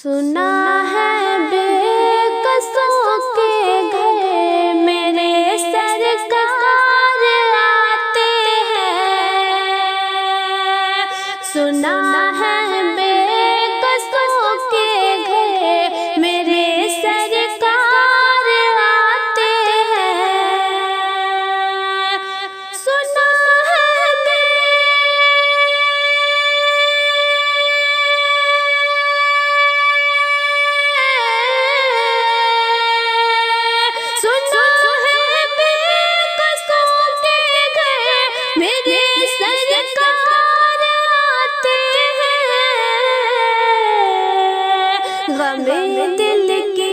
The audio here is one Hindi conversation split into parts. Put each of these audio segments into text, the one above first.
सुना है बेकसों के घर मेरे सरकार आते हैं। सुना है बेकसों के घर मेरे सरकार आते हैं। सुना गमे दिल की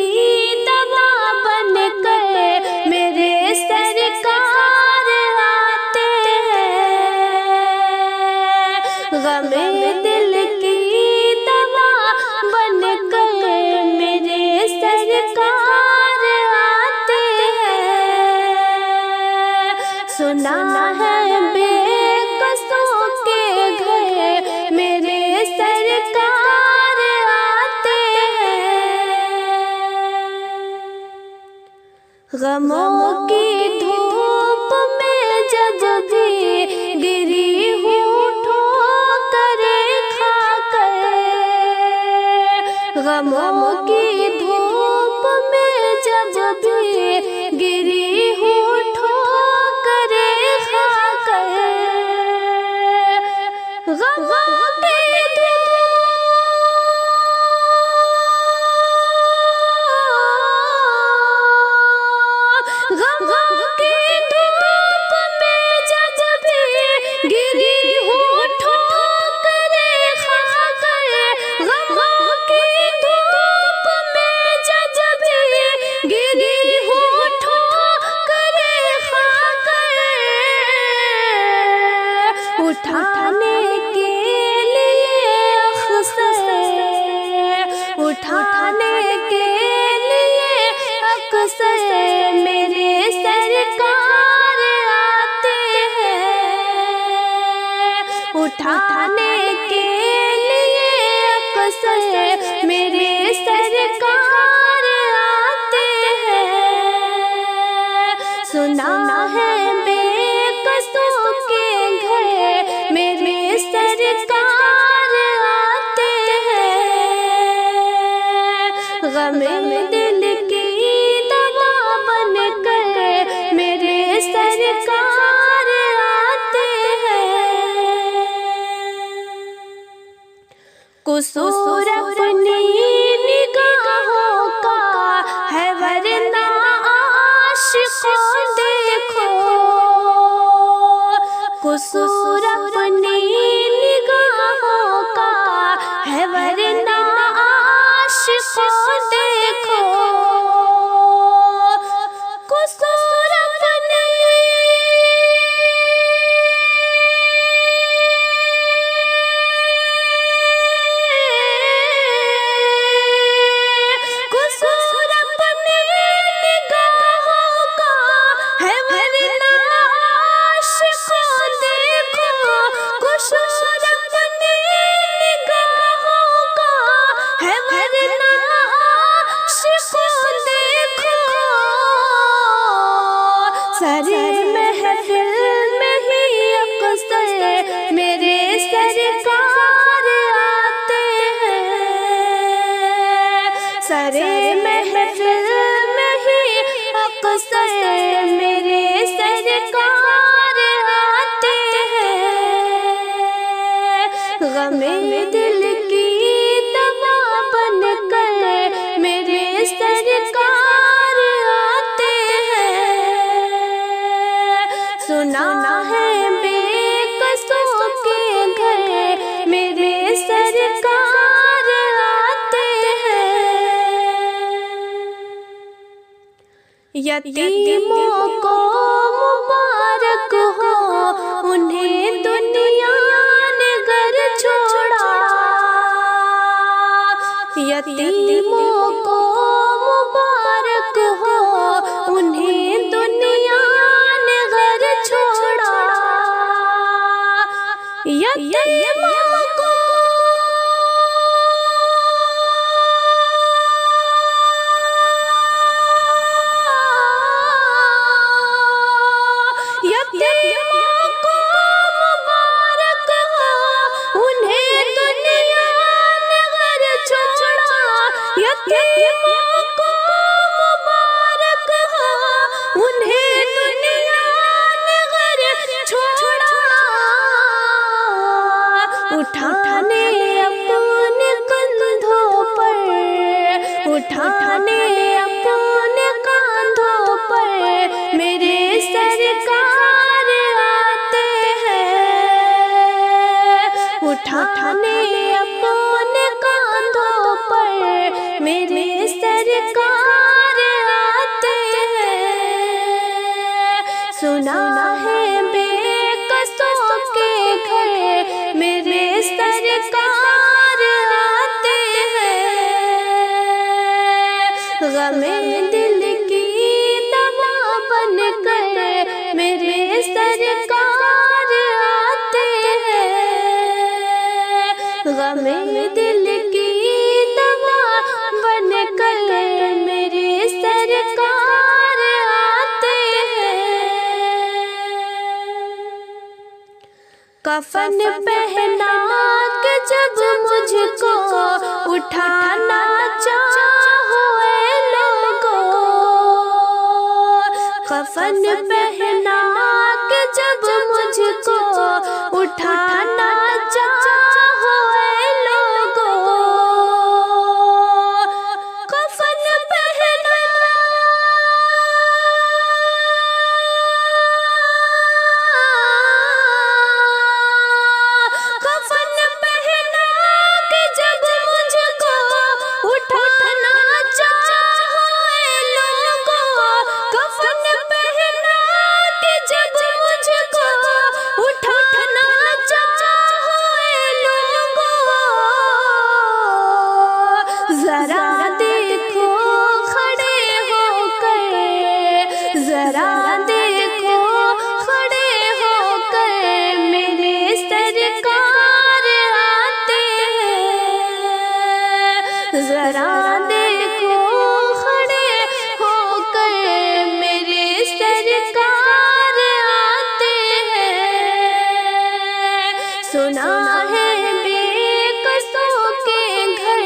दवा बनकर मेरे सरकार आते हैं। गमे दिल की दवा बनकर मेरे सरकार आते हैं। सुना है बेकसों के घर मेरे सरकार गमों की धूप में जब भी गिरी हूँ ठोकर खाकर। गमों की धूप में जब भी गिरी हूँ ठोकर खाकर। गमों की उठाने के लिए अक्सर उठाने के लिए अक्सर मेरे सरकार आते हैं। उठाने के लिए अक्सर मेरे सरकार आते हैं। सुना है बेकसों के घर मेरे सरकार आते हैं। गमे दिल की दवा बनकर मेरे सरकार आते हैं। कुसूर अपनी निगाहों का है वरना आशिकों देखो। कुसूर अपनी निगाहों का है वरना आशिकों देखो। कुसूर अपनी कुसूर अपनी निगाहों का है वरना आशिकों देखो। कुसूर अपनी निगाहों का है वरना आशिकों देखो। सारे महफिल में ही अक्सर मेरे सरकार आते हैं। सारे महफिल में ही अक्सर मेरे सरकार आते हैं। गमे दिल की दवा बनकर मेरे सरकार आते हैं। सुना है बेकसों के घर मेरे सरकार आते हैं। यतीमों को मुबारक हो उन्हें दुनिया ने घर छोड़ा। यतीमों को मुबारक हो उन्हें दुनिया ने घर छोड़ा। यतीमों को यतीमों को मुबारक हो, उन्हें दुनिया ने घर छोड़ा। उठाने अपने कंधों पर, उठाने अपने कंधों पर मेरे सरकार आते हैं। उठाने अपने कंधों पर मेरे सरकार आते हैं। सुना है बेकसों के घर मेरे सरकार आते हैं। गमे दिल की दवा बनकर मेरे सरकार आते हैं। गमे दिल की दवा बनकर मेरे सरकार आते हैं। कफन पहना के जब मुझको उठाना चाहो ऐ लोगों, कफन पहना के जब मुझको उठाना चाहो ऐ लोगों, कफन पहना कफन पहना के जब मुझको उठाना चाहो ऐ लोगों, कफन पहना के जब मुझको उठाना चाहो ऐ लोगों, जरा देखो खड़े होकर, जरा देखो खड़े होकर मेरे सरकार आते हैं। जरा देखो खड़े होकर मेरे सरकार आते हैं। सुना है बेकसों के घर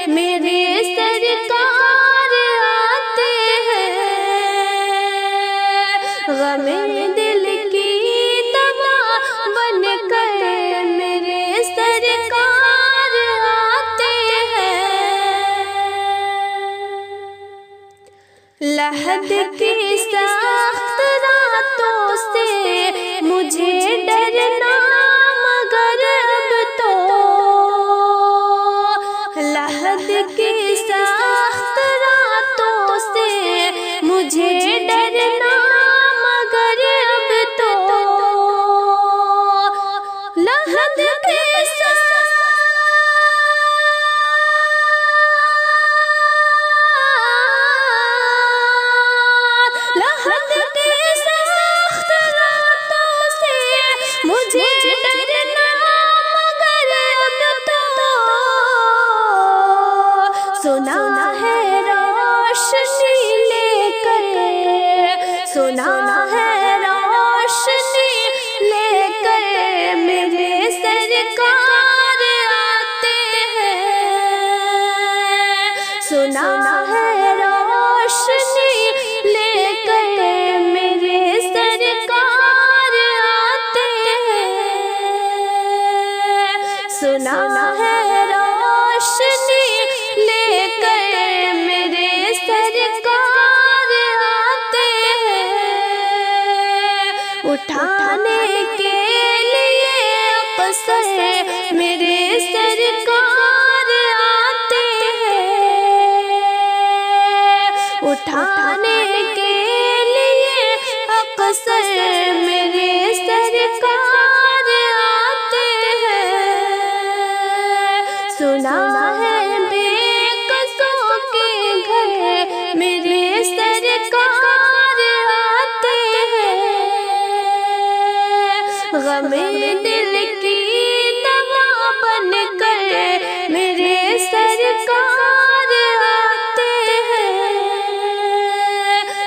मेरे सरकार आते हैं। गमे दिल की दवा बनकर मेरे सरकार आते हैं। लहद की सख्त रातों से मुझे डरना मगर अब तो, लहद की सख्त रातों से मुझे डरना मगर अब तो, लहद की लहद की सख्त रातों से मुझे डरना मगर अब तो, सुना है रोशनी लेकर, सुना है रोशनी लेकर मेरे सरकार आते हैं। सुना है रोशनी लेकर मेरे सरकार आते हैं। सुना है रोशनी लेकर मेरे सरकार आते हैं। उठाने के लिए अक्सर मेरे सरकार आते हैं। उठाने के लिए अक्सर मेरे सरकार आते हैं। सुना है बेकसों के घर मेरे सरकार आते हैं। गमे दिल की दवा बनकर मेरे सरकार आते हैं।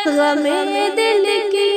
गमे दिल की